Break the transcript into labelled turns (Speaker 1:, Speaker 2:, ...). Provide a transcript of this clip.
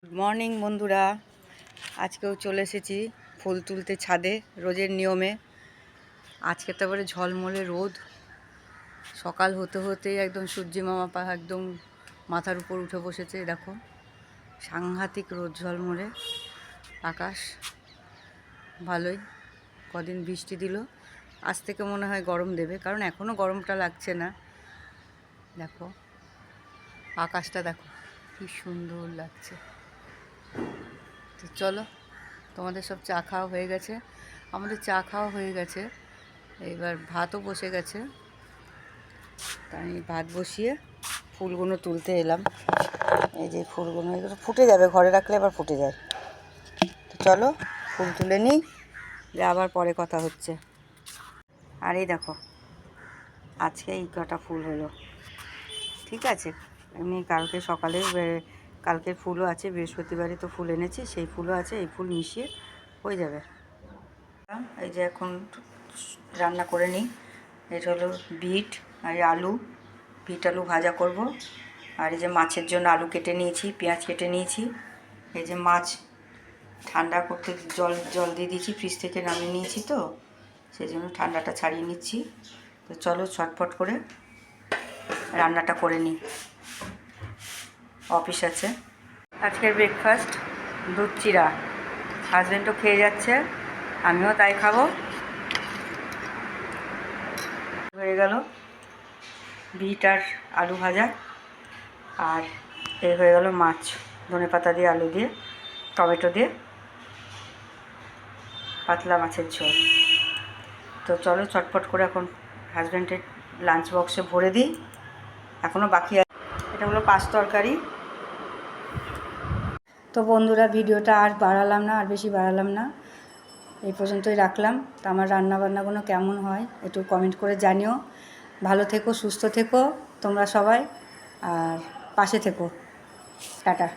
Speaker 1: Good morning বন্ধুরা, আজকেও চলে এসেছি ফুল তুলতে ছাদে রোজের নিয়মে। আজকে তো এবারে ঝলমলে রোদ, সকাল হতে হতেই একদম সূর্যি মামা একদম মাথার উপর উঠে বসেছে। দেখো সাংঘাতিক রোদ, ঝলমলে আকাশ। ভালোই, কদিন বৃষ্টি দিল, আজ থেকে মনে হয় গরম দেবে, কারণ এখনও গরমটা লাগছে না। দেখো আকাশটা, দেখো কি সুন্দর লাগছে। তো চলো, তোমাদের সব চা খাওয়া হয়ে গেছে, আমাদের চা খাওয়া হয়ে গেছে, এবার ভাতও বসে গেছে। তাই ভাত বসিয়ে ফুলগুলো তুলতে এলাম। এই যে ফুলগুলো, এগুলো ফুটে যাবে, ঘরে রাখলে আবার ফুটে যায়। তো চলো ফুল তুলে নিই, আবার পরে কথা হচ্ছে। আর এই দেখো আজকে এই কটা ফুল হলো, ঠিক আছে। এমনি কালকে সকালে কালকের ফুলও আছে, বৃহস্পতিবারে তো ফুল এনেছি, সেই ফুলও আছে, এই ফুল মিশিয়ে হয়ে যাবে। এই যে এখন রান্না করে নিই। এটা হলো বিট আর আলু, বিট আলু ভাজা করব। আর এই যে মাছের জন্য আলু কেটে নিয়েছি, পেঁয়াজ কেটে নিয়েছি। এই যে মাছ ঠান্ডা করতে জল দিয়ে দিয়েছি, ফ্রিজ থেকে নামিয়ে নিয়েছি, তো সেই জন্য ঠান্ডাটা ছাড়িয়ে নিচ্ছি। তো চলো ছটফট করে রান্নাটা করে নিই, অফিস আছে। আজকের ব্রেকফাস্ট দুধ চিরা, হাজব্যান্ডও খেয়ে যাচ্ছে, আমিও তাই খাবো। হয়ে গেল বিট আর আলু ভাজা, আর এই হয়ে গেল মাছ, ধনেপাতা দিয়ে, আলু দিয়ে, টমেটো দিয়ে পাতলা মাছের ঝোল। তো চলো চটপট করে এখন হাজব্যান্ডের লাঞ্চ বক্সে ভরে দিই, এখনও বাকি আছে। এটা হলো পাঁচ তরকারি। তো বন্ধুরা, ভিডিওটা আর বাড়ালাম না, আর বেশি বাড়ালাম না, এই পর্যন্তই রাখলাম। তো আমার রান্নাবান্নাগুলো কেমন হয় একটু কমেন্ট করে জানিও। ভালো থেকো, সুস্থ থেকো তোমরা সবাই, আর পাশে থেকো। টাটা।